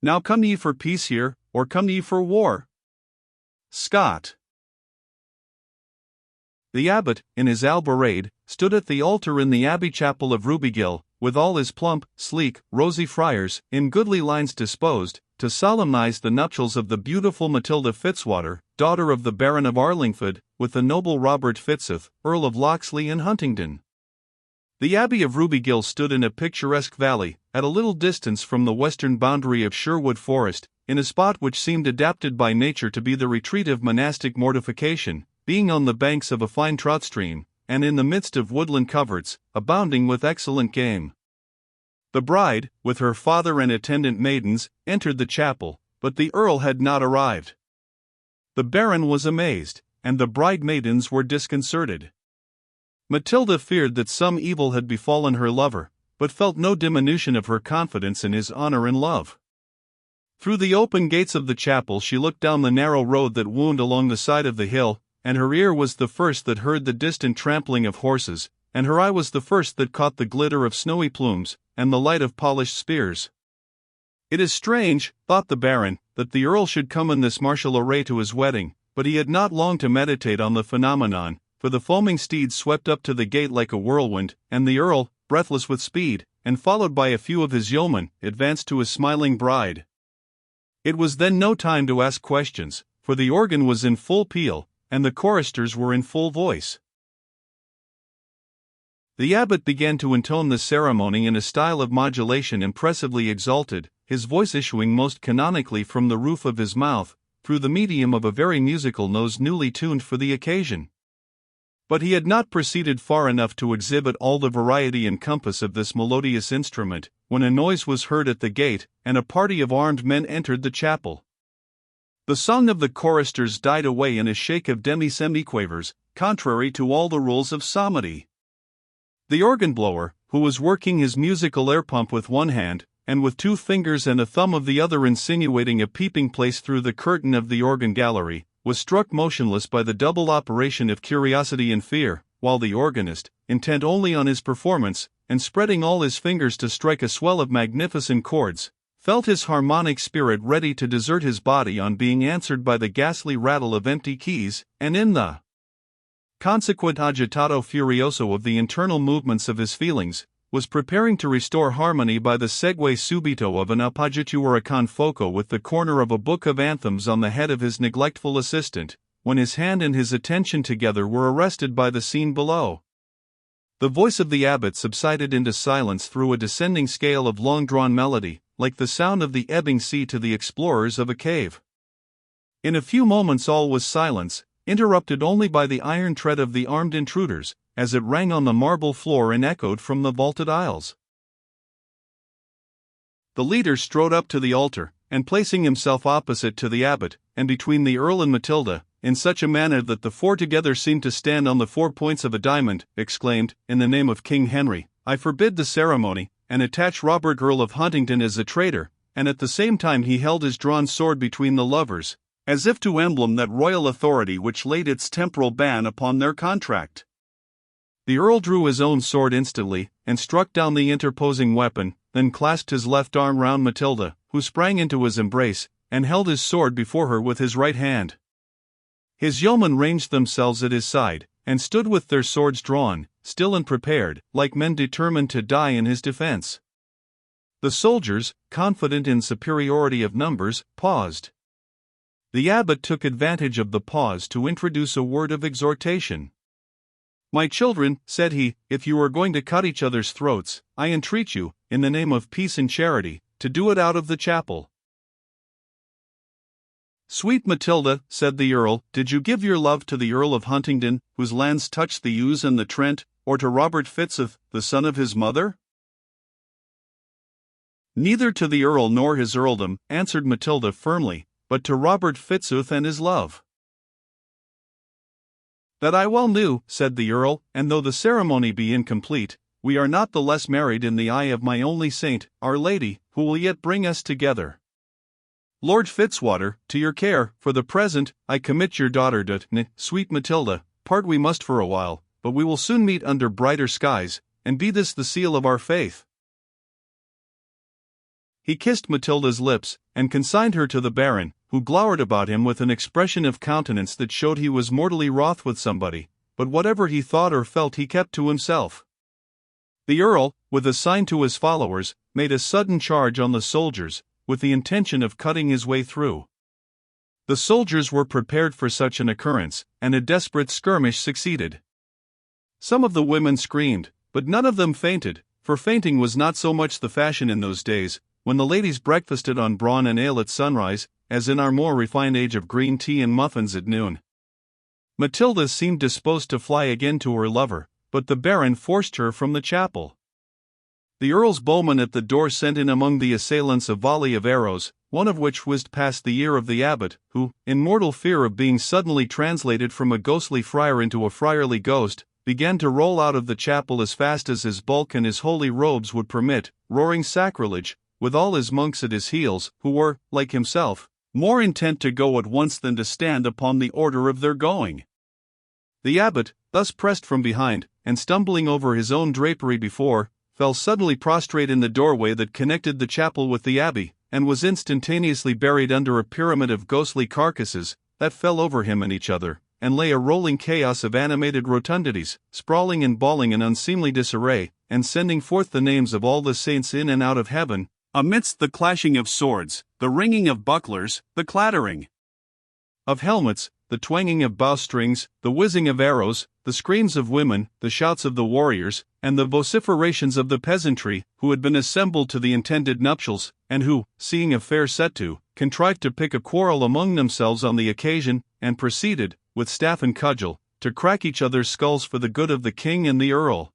Now come ye for peace here, or come ye for war? Scott. The abbot, in his albarade, stood at the altar in the abbey chapel of Rubygill, with all his plump, sleek, rosy friars, in goodly lines disposed, to solemnize the nuptials of the beautiful Matilda Fitzwater, daughter of the Baron of Arlingford, with the noble Robert Fitzooth, Earl of Locksley and Huntingdon. The abbey of Rubygill stood in a picturesque valley, at a little distance from the western boundary of Sherwood Forest, in a spot which seemed adapted by nature to be the retreat of monastic mortification, being on the banks of a fine trout stream, and in the midst of woodland coverts, abounding with excellent game. The bride, with her father and attendant maidens, entered the chapel, but the earl had not arrived. The baron was amazed, and the bride maidens were disconcerted. Matilda feared that some evil had befallen her lover, but felt no diminution of her confidence in his honor and love. Through the open gates of the chapel she looked down the narrow road that wound along the side of the hill, and her ear was the first that heard the distant trampling of horses, and her eye was the first that caught the glitter of snowy plumes, and the light of polished spears. It is strange, thought the baron, that the earl should come in this martial array to his wedding, but he had not long to meditate on the phenomenon, for the foaming steeds swept up to the gate like a whirlwind, and the earl, breathless with speed, and followed by a few of his yeomen, advanced to his smiling bride. It was then no time to ask questions, for the organ was in full peal, and the choristers were in full voice. The abbot began to intone the ceremony in a style of modulation impressively exalted, his voice issuing most canonically from the roof of his mouth, through the medium of a very musical nose newly tuned for the occasion. But he had not proceeded far enough to exhibit all the variety and compass of this melodious instrument, when a noise was heard at the gate, and a party of armed men entered the chapel. The song of the choristers died away in a shake of demi-semi-quavers, contrary to all the rules of psalmody. The organ-blower, who was working his musical air-pump with one hand, and with 2 fingers and a thumb of the other insinuating a peeping place through the curtain of the organ gallery, was struck motionless by the double operation of curiosity and fear, while the organist, intent only on his performance, and spreading all his fingers to strike a swell of magnificent chords, felt his harmonic spirit ready to desert his body on being answered by the ghastly rattle of empty keys, and in the consequent agitato furioso of the internal movements of his feelings, was preparing to restore harmony by the segue subito of an appoggiatura con foco with the corner of a book of anthems on the head of his neglectful assistant, when his hand and his attention together were arrested by the scene below. The voice of the abbot subsided into silence through a descending scale of long-drawn melody, like the sound of the ebbing sea to the explorers of a cave. In a few moments all was silence, interrupted only by the iron tread of the armed intruders, as it rang on the marble floor and echoed from the vaulted aisles. The leader strode up to the altar, and placing himself opposite to the abbot, and between the earl and Matilda, in such a manner that the 4 together seemed to stand on the 4 points of a diamond, exclaimed, "In the name of King Henry, I forbid the ceremony, and attach Robert Earl of Huntingdon as a traitor," and at the same time he held his drawn sword between the lovers, as if to emblem that royal authority which laid its temporal ban upon their contract. The earl drew his own sword instantly, and struck down the interposing weapon, then clasped his left arm round Matilda, who sprang into his embrace, and held his sword before her with his right hand. His yeomen ranged themselves at his side, and stood with their swords drawn, still and prepared, like men determined to die in his defense. The soldiers, confident in superiority of numbers, paused. The abbot took advantage of the pause to introduce a word of exhortation. "My children," said he, "if you are going to cut each other's throats, I entreat you, in the name of peace and charity, to do it out of the chapel." "Sweet Matilda," said the earl, "did you give your love to the Earl of Huntingdon, whose lands touch the Ouse and the Trent, or to Robert Fitzooth, the son of his mother?" "Neither to the earl nor his earldom," answered Matilda firmly, "but to Robert Fitzooth and his love." "That I well knew," said the earl, "and though the ceremony be incomplete, we are not the less married in the eye of my only saint, Our Lady, who will yet bring us together. Lord Fitzwater, to your care, for the present, I commit your daughter sweet Matilda. Part we must for a while, but we will soon meet under brighter skies, and be this the seal of our faith." He kissed Matilda's lips, and consigned her to the Baron, who glowered about him with an expression of countenance that showed he was mortally wroth with somebody, but whatever he thought or felt he kept to himself. The Earl, with a sign to his followers, made a sudden charge on the soldiers, with the intention of cutting his way through. The soldiers were prepared for such an occurrence, and a desperate skirmish succeeded. Some of the women screamed, but none of them fainted, for fainting was not so much the fashion in those days, when the ladies breakfasted on brawn and ale at sunrise, as in our more refined age of green tea and muffins at noon. Matilda seemed disposed to fly again to her lover, but the Baron forced her from the chapel. The Earl's bowman at the door sent in among the assailants a volley of arrows, one of which whizzed past the ear of the abbot, who, in mortal fear of being suddenly translated from a ghostly friar into a friarly ghost, began to roll out of the chapel as fast as his bulk and his holy robes would permit, roaring sacrilege, with all his monks at his heels, who were, like himself, more intent to go at once than to stand upon the order of their going. The abbot, thus pressed from behind, and stumbling over his own drapery before, fell suddenly prostrate in the doorway that connected the chapel with the abbey, and was instantaneously buried under a pyramid of ghostly carcasses, that fell over him and each other, and lay a rolling chaos of animated rotundities, sprawling and bawling in unseemly disarray, and sending forth the names of all the saints in and out of heaven, amidst the clashing of swords, the ringing of bucklers, the clattering of helmets, the twanging of bowstrings, the whizzing of arrows, the screams of women, the shouts of the warriors, and the vociferations of the peasantry, who had been assembled to the intended nuptials, and who, seeing a fair set to, contrived to pick a quarrel among themselves on the occasion, and proceeded, with staff and cudgel, to crack each other's skulls for the good of the king and the earl.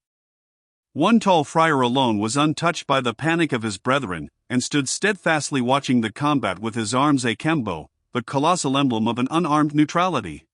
One tall friar alone was untouched by the panic of his brethren, and stood steadfastly watching the combat with his arms akimbo, the colossal emblem of an unarmed neutrality.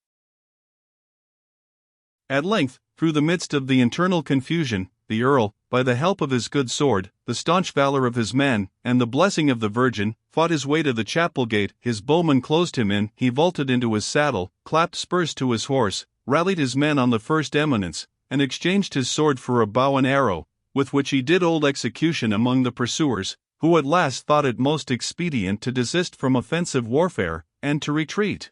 At length, through the midst of the internal confusion, the earl, by the help of his good sword, the staunch valor of his men, and the blessing of the Virgin, fought his way to the chapel gate. His bowman closed him in, he vaulted into his saddle, clapped spurs to his horse, rallied his men on the first eminence, and exchanged his sword for a bow and arrow, with which he did old execution among the pursuers, who at last thought it most expedient to desist from offensive warfare, and to retreat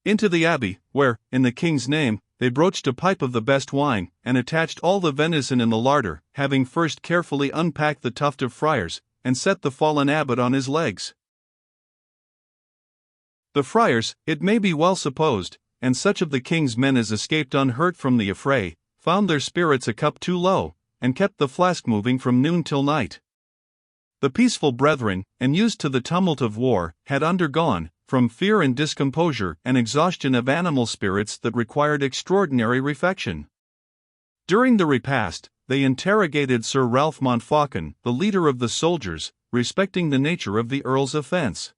into the abbey, where, in the king's name, they broached a pipe of the best wine, and attached all the venison in the larder, having first carefully unpacked the tuft of friars, and set the fallen abbot on his legs. The friars, it may be well supposed, and such of the king's men as escaped unhurt from the affray, found their spirits a cup too low, and kept the flask moving from noon till night. The peaceful brethren, unused to the tumult of war, had undergone, from fear and discomposure, an exhaustion of animal spirits that required extraordinary refection. During the repast, they interrogated Sir Ralph Montfaucon, the leader of the soldiers, respecting the nature of the earl's offence.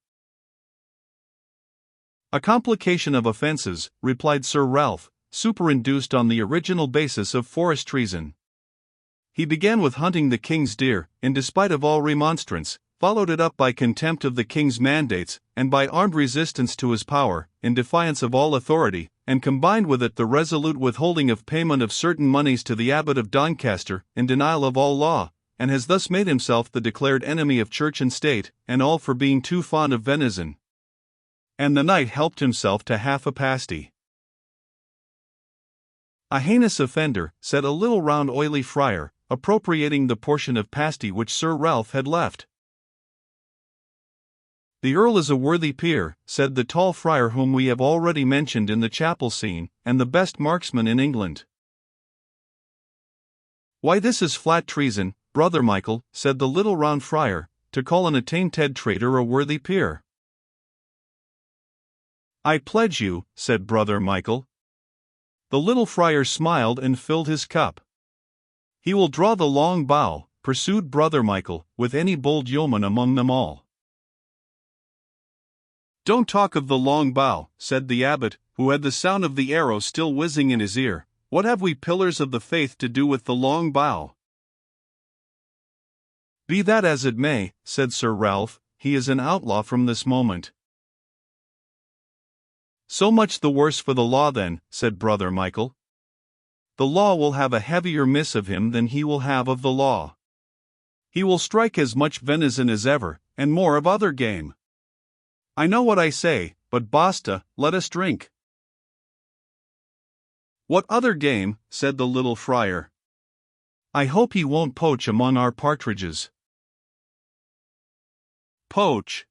"A complication of offences," replied Sir Ralph, superinduced on the original basis of forest treason. He began with hunting the king's deer, in despite of all remonstrance, followed it up by contempt of the king's mandates, and by armed resistance to his power, in defiance of all authority, and combined with it the resolute withholding of payment of certain moneys to the abbot of Doncaster, in denial of all law, and has thus made himself the declared enemy of church and state, and all for being too fond of venison. And the knight helped himself to half a pasty. "A heinous offender," said a little round oily friar, appropriating the portion of pasty which Sir Ralph had left. "The earl is a worthy peer," said the tall friar whom we have already mentioned in the chapel scene, "and the best marksman in England." "Why, this is flat treason, brother Michael," said the little round friar, "to call an attainted traitor a worthy peer." "I pledge you," said brother Michael. The little friar smiled and filled his cup. "He will draw the long bow," pursued brother Michael, "with any bold yeoman among them all." "Don't talk of the long bow," said the abbot, who had the sound of the arrow still whizzing in his ear. "What have we pillars of the faith to do with the long bow?" "Be that as it may," said Sir Ralph, "he is an outlaw from this moment." "So much the worse for the law then," said brother Michael. "The law will have a heavier miss of him than he will have of the law." He will strike as much venison as ever, and more of other game. I know what I say, but basta, let us drink. What other game? Said the little friar. I hope he won't poach among our partridges. Poach?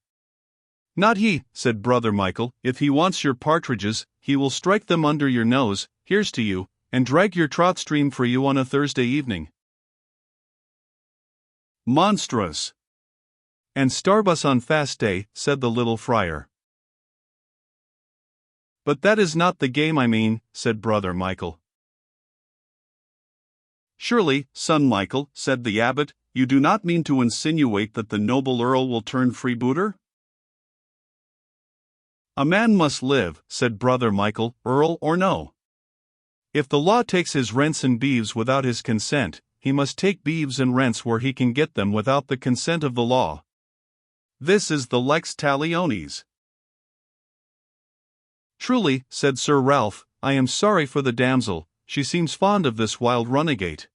Not he, said Brother Michael. If he wants your partridges, he will strike them under your nose, here's to you, and drag your trout stream for you on a Thursday evening. Monstrous! And starve us on fast day, said the little friar. But that is not the game I mean, said Brother Michael. Surely, son Michael, said the abbot, you do not mean to insinuate that the noble earl will turn freebooter? A man must live, said Brother Michael, earl or no. If the law takes his rents and beeves without his consent, he must take beeves and rents where he can get them without the consent of the law. This is the lex talionis. Truly, said Sir Ralph, I am sorry for the damsel, she seems fond of this wild runagate.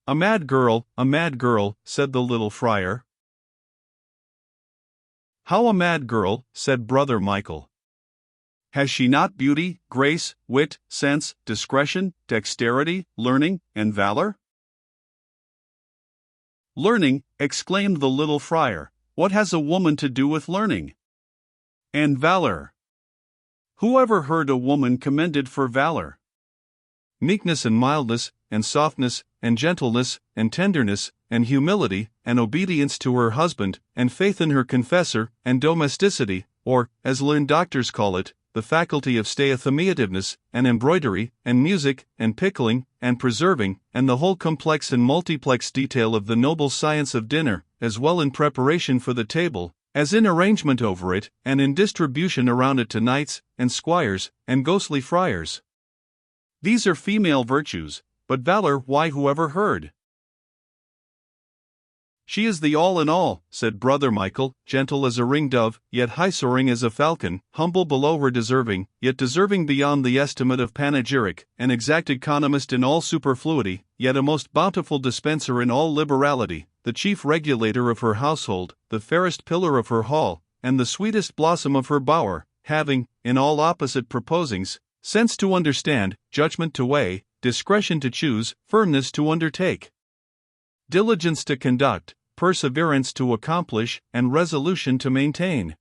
A mad girl, said the little friar. How a mad girl, said Brother Michael. Has she not beauty, grace, wit, sense, discretion, dexterity, learning, and valor? Learning, exclaimed the little friar, what has a woman to do with learning? And valor? Who ever heard a woman commended for valor? Meekness and mildness, and softness, and gentleness, and tenderness, and humility, and obedience to her husband, and faith in her confessor, and domesticity, or, as learned doctors call it, the faculty of steathemiativeness, and embroidery, and music, and pickling, and preserving, and the whole complex and multiplex detail of the noble science of dinner, as well in preparation for the table, as in arrangement over it, and in distribution around it to knights, and squires, and ghostly friars. These are female virtues, but valor why whoever heard? She is the all in all, said Brother Michael, gentle as a ring-dove, yet high-soaring as a falcon, humble below her deserving, yet deserving beyond the estimate of panegyric, an exact economist in all superfluity, yet a most bountiful dispenser in all liberality, the chief regulator of her household, the fairest pillar of her hall, and the sweetest blossom of her bower, having, in all opposite proposings, sense to understand, judgment to weigh, discretion to choose, firmness to undertake, diligence to conduct, perseverance to accomplish, and resolution to maintain.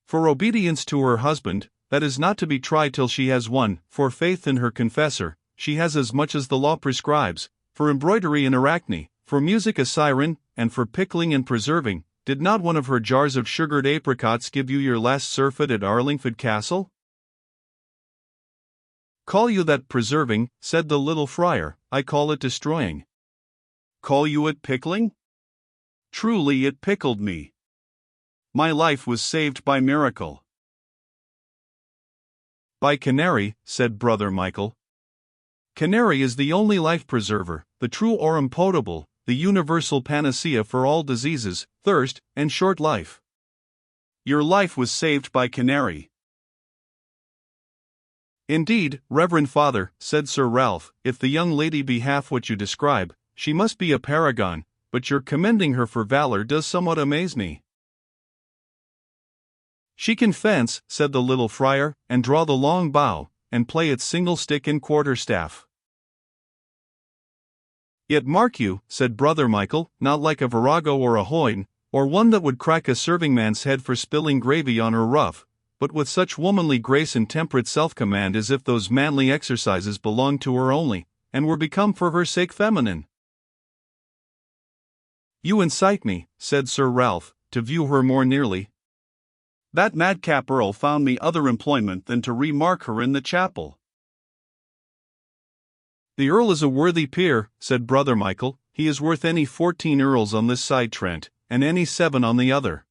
For obedience to her husband, that is not to be tried till she has won, for faith in her confessor, she has as much as the law prescribes, for embroidery an Arachne, for music a siren, and for pickling and preserving, did not one of her jars of sugared apricots give you your last surfeit at Arlingford Castle? Call you that preserving, said the little friar, I call it destroying. Call you it pickling? Truly it pickled me. My life was saved by miracle. By canary, said Brother Michael. Canary is the only life preserver, the true aurum potable, the universal panacea for all diseases, thirst, and short life. Your life was saved by canary. Indeed, Reverend Father, said Sir Ralph, if the young lady be half what you describe, she must be a paragon, but your commending her for valor does somewhat amaze me. She can fence, said the little friar, and draw the long bow, and play at single stick and quarterstaff. Yet mark you, said Brother Michael, not like a virago or a hoyne, or one that would crack a serving man's head for spilling gravy on her ruff, but with such womanly grace and temperate self-command as if those manly exercises belonged to her only, and were become for her sake feminine. You incite me, said Sir Ralph, to view her more nearly. That madcap earl found me other employment than to remark her in the chapel. The earl is a worthy peer, said Brother Michael, he is worth any 14 earls on this side Trent, and any 7 on the other.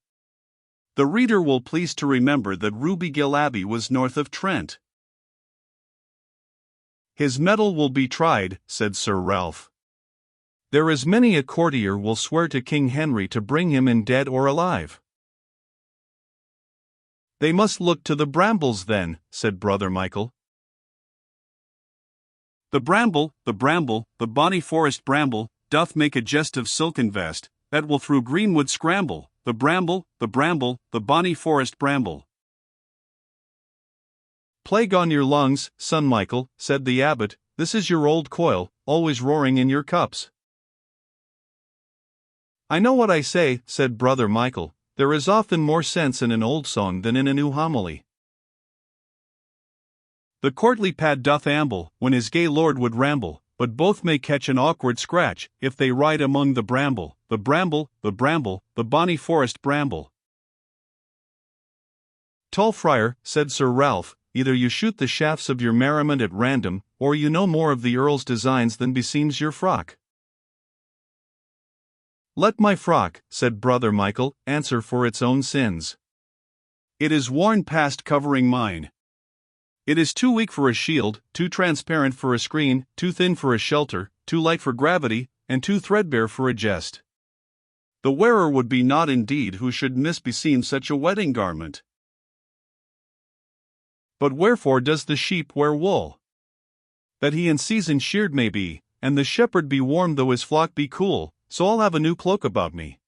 The reader will please to remember that Rubygill Abbey was north of Trent. His mettle will be tried, said Sir Ralph. There is many a courtier will swear to King Henry to bring him in dead or alive. They must look to the brambles then, said Brother Michael. The bramble, the bonny forest bramble, doth make a jest of silken vest, that will through greenwood scramble, the bramble, the bonny forest bramble. Plague on your lungs, son Michael, said the abbot, this is your old coil, always roaring in your cups. I know what I say, said brother Michael, there is often more sense in an old song than in a new homily. The courtly pad doth amble, when his gay lord would ramble, but both may catch an awkward scratch, if they ride among the bramble, the bonny forest bramble. Tall friar, said Sir Ralph, either you shoot the shafts of your merriment at random, or you know more of the earl's designs than beseems your frock. Let my frock, said brother Michael, answer for its own sins. It is worn past covering mine. It is too weak for a shield, too transparent for a screen, too thin for a shelter, too light for gravity, and too threadbare for a jest. The wearer would be naught indeed who should misbeseem such a wedding garment. But wherefore does the sheep wear wool? That he in season sheared may be, and the shepherd be warm though his flock be cool, so I'll have a new cloak about me.